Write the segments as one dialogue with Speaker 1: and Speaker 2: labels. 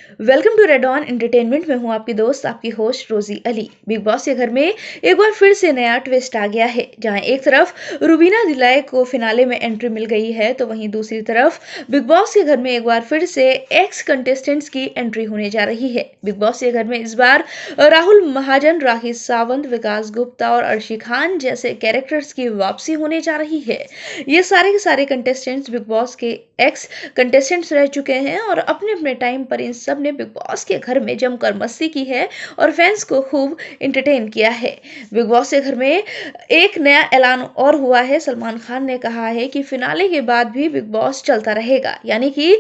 Speaker 1: Welcome to Red On Entertainment में हूं आपकी दोस्त आपकी होस्ट रोजी अली। बिग बॉस के घर में एक बार फिर से नया ट्विस्ट आ गया है, जहां एक तरफ रुबीना दिलाई को फिनाले में एंट्री मिल गई है, तो वहीं दूसरी तरफ बिग बॉस के घर में एक बार फिर से एक्स कंटेस्टेंट्स की एंट्री होने जा रही है। बिग बॉस के घर में इस बार राहुल महाजन, राही सावंत, विकास गुप्ता और अर्शी खान जैसे कैरेक्टर्स की वापसी होने जा रही है। ये सारे के सारे कंटेस्टेंट्स बिग बॉस के एक्स कंटेस्टेंट्स रह चुके हैं और अपने अपने टाइम पर इन सब ने बिग बॉस के घर में जमकर मस्ती की है और फैंस को खूब इंटरटेन किया है। बिग बॉस के घर में एक नया ऐलान और हुआ है। सलमान खान ने कहा है कि फिनाले के बाद भी बिग बॉस चलता रहेगा, यानी कि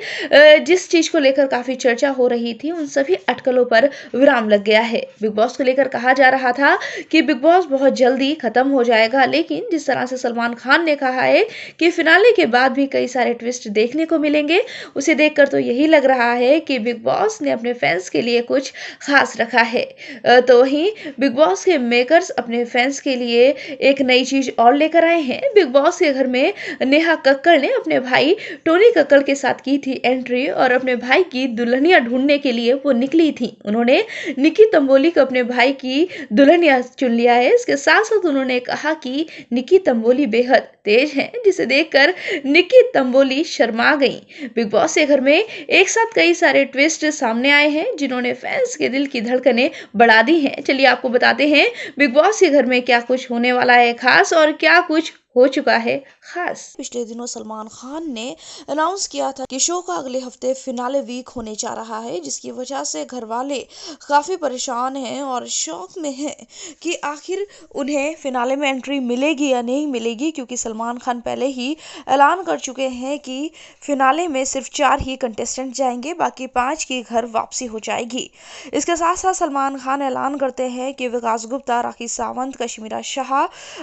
Speaker 1: जिस चीज को लेकर काफी चर्चा हो रही थी उन सभी अटकलों पर विराम लग गया है। बिग बॉस को लेकर कहा जा रहा था कि बिग बॉस बहुत जल्दी खत्म हो जाएगा, लेकिन जिस तरह से सलमान खान ने कहा है कि फिनाले के बाद भी कई सारे ट्विस्ट देखने को मिलेंगे, उसे देखकर तो यही लग रहा है कि बिग बॉस ने अपने फैंस के लिए कुछ खास रखा है। तो वहीं बिग बॉस के मेकर्स अपने फैंस के लिए एक नई चीज और लेकर आए हैं। बिग बॉस के घर में नेहा कक्कड़ ने अपने भाई टोनी कक्कड़ के साथ की थी एंट्री और अपने भाई की दुल्हनिया ढूंढने के लिए वो निकली थी। उन्होंने निकी तंबोली को अपने भाई की दुल्हनिया चुन लिया है। इसके साथ साथ उन्होंने कहा कि निकी तंबोली बेहद तेज है, जिसे देखकर निकी तंबोली शर्मा गई। बिग बॉस के घर में एक साथ कई सारे ट्विस्ट सामने आए हैं, जिन्होंने फैंस के दिल की धड़कनें बढ़ा दी हैं। चलिए आपको बताते हैं बिग बॉस के घर में क्या कुछ होने वाला है खास और क्या कुछ हो चुका है खास।
Speaker 2: पिछले दिनों सलमान खान ने अनाउंस किया था कि शो का अगले हफ्ते फिनाले वीक होने जा रहा है, जिसकी वजह से घर वाले काफ़ी परेशान हैं और शौक में हैं कि आखिर उन्हें फिनाले में एंट्री मिलेगी या नहीं मिलेगी, क्योंकि सलमान खान पहले ही ऐलान कर चुके हैं कि फिनाले में सिर्फ 4 ही कंटेस्टेंट जाएंगे, बाकी 5 की घर वापसी हो जाएगी। इसके साथ साथ सलमान खान ऐलान करते हैं कि विकास गुप्ता, राखी सावंत, कश्मीरा शाह,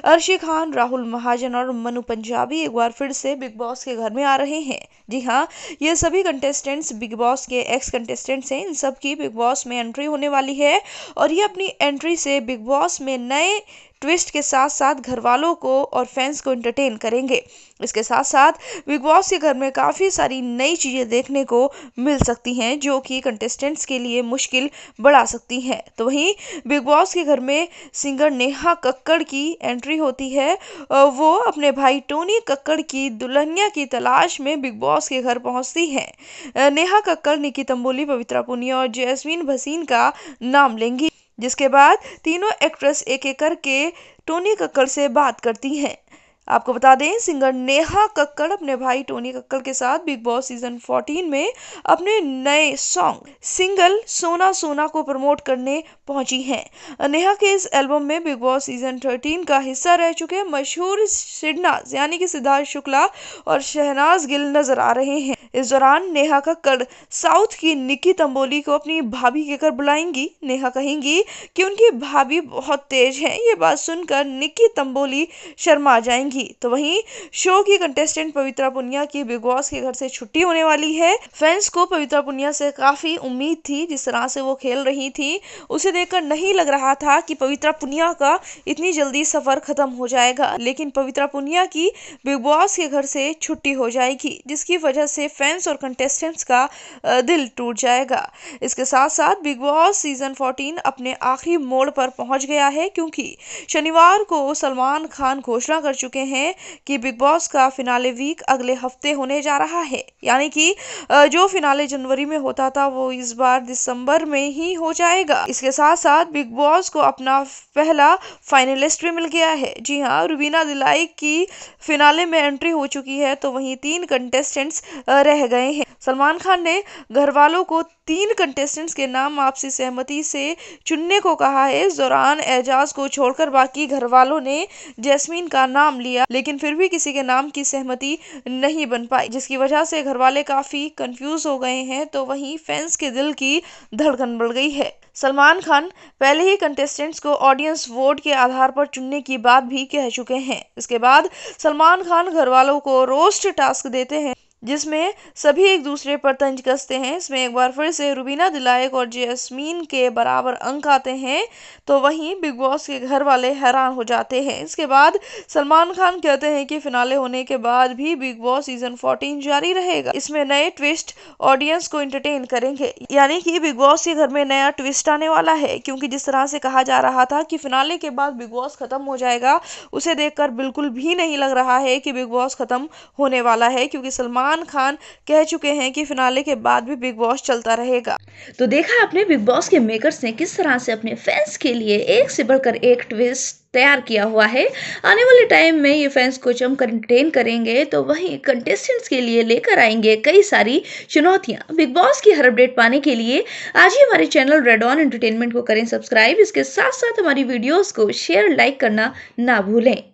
Speaker 2: अर्शी खान, राहुल महाजन और मनु पंजाबी एक बार फिर से बिग बॉस के घर में आ रहे हैं। जी हाँ, ये सभी कंटेस्टेंट्स बिग बॉस के एक्स कंटेस्टेंट्स हैं। इन सब की बिग बॉस में एंट्री होने वाली है और ये अपनी एंट्री से बिग बॉस में नए ट्विस्ट के साथ साथ घर वालों को और फैंस को एंटरटेन करेंगे। इसके साथ साथ बिग बॉस के घर में काफ़ी सारी नई चीज़ें देखने को मिल सकती हैं, जो कि कंटेस्टेंट्स के लिए मुश्किल बढ़ा सकती हैं। तो वहीं बिग बॉस के घर में सिंगर नेहा कक्कड़ की एंट्री होती है। वो अपने भाई टोनी कक्कड़ की दुल्हनिया की तलाश में बिग बॉस के घर पहुंचती हैं। नेहा कक्कड़, निकी तंबोली, पवित्रा पुनिया और जैस्मीन भसीन का नाम लेंगी, जिसके बाद तीनों एक्ट्रेस एक एक करके टोनी कक्कड़ से बात करती हैं। आपको बता दें, सिंगर नेहा कक्कड़ अपने भाई टोनी कक्कड़ के साथ बिग बॉस सीजन 14 में अपने नए सॉन्ग सिंगल सोना सोना को प्रमोट करने पहुंची हैं। नेहा के इस एल्बम में बिग बॉस सीजन 13 का हिस्सा रह चुके मशहूर सिडनाज यानी कि सिद्धार्थ शुक्ला और शहनाज गिल नजर आ रहे हैं। इस दौरान नेहा कक्कड़ साउथ की निकी तंबोली को अपनी भाभी के घर बुलाएंगी। नेहा कहेंगी कि उनकी भाभी बहुत तेज है। ये बात सुनकर निकी तंबोली शर्मा जाएंगी। तो वहीं शो की कंटेस्टेंट पवित्रा पुनिया की बिग बॉस के घर से छुट्टी होने वाली है। फैंस को पवित्रा पुनिया से काफी उम्मीद थी। जिस तरह से वो खेल रही थी, उसे देखकर नहीं लग रहा था कि पवित्रा पुनिया का इतनी जल्दी सफर खत्म हो जाएगा, लेकिन पवित्रा पुनिया की बिग बॉस के घर से छुट्टी हो जाएगी, जिसकी वजह से फैंस और कंटेस्टेंट्स का दिल टूट जाएगा। इसके साथ साथ बिग बॉस सीजन 14 अपने आखिरी मोड़ पर पहुंच गया है, क्योंकि शनिवार को सलमान खान घोषणा कर चुके हैं कि बिग बॉस का फिनाले वीक अगले हफ्ते होने जा रहा है। यानी कि जो फिनाले जनवरी में होता था वो इस बार दिसंबर में ही हो जाएगा। इसके साथ साथ बिग बॉस को अपना पहला फाइनलिस्ट भी मिल गया है। जी हाँ, रुबीना दिलाई की फिनाले में एंट्री हो चुकी है, तो वहीं 3 कंटेस्टेंट्स रह गए हैं। सलमान खान ने घर वालों को 3 कंटेस्टेंट्स के नाम आपसी सहमति से चुनने को कहा है। इस दौरान एजाज को छोड़कर बाकी घर वालों ने जैस्मीन का नाम लिया, लेकिन फिर भी किसी के नाम की सहमति नहीं बन पाई, जिसकी वजह से घर वाले काफी कंफ्यूज हो गए हैं। तो वहीं फैंस के दिल की धड़कन बढ़ गई है। सलमान खान पहले ही कंटेस्टेंट्स को ऑडियंस वोट के आधार पर चुनने की बात भी कह चुके हैं। इसके बाद सलमान खान घर वालों को रोस्ट टास्क देते हैं, जिसमें सभी एक दूसरे पर तंज कसते हैं। इसमें एक बार फिर से रुबीना दिलाइक और जैस्मीन के बराबर अंक आते हैं, तो वहीं बिग बॉस के घर वाले हैरान हो जाते हैं। इसके बाद सलमान खान कहते हैं कि फिनाले होने के बाद भी बिग बॉस सीजन 14 जारी रहेगा। इसमें नए ट्विस्ट ऑडियंस को एंटरटेन करेंगे, यानी कि बिग बॉस के घर में नया ट्विस्ट आने वाला है, क्योंकि जिस तरह से कहा जा रहा था कि फिनाले के बाद बिग बॉस खत्म हो जाएगा, उसे देखकर बिल्कुल भी नहीं लग रहा है कि बिग बॉस खत्म होने वाला है, क्योंकि सलमान खान कह चुके हैं कि फिनाले के बाद भी बिग बॉस चलता रहेगा।
Speaker 1: तो देखा आपने बिग बॉस के मेकर्स ने किस तरह से अपने फैंस के लिए एक से बढ़कर एक ट्विस्ट तैयार किया हुआ है। आने वाले टाइम में ये फैंस को जमकर एंटरटेन करेंगे, तो वहीं कंटेस्टेंट्स के लिए लेकर आएंगे कई सारी चुनौतियां। बिग बॉस की हर अपडेट पाने के लिए आज ही हमारे चैनल रेड ऑन एंटरटेनमेंट को करें सब्सक्राइब। इसके साथ साथ हमारी वीडियोस को शेयर लाइक करना ना भूलें।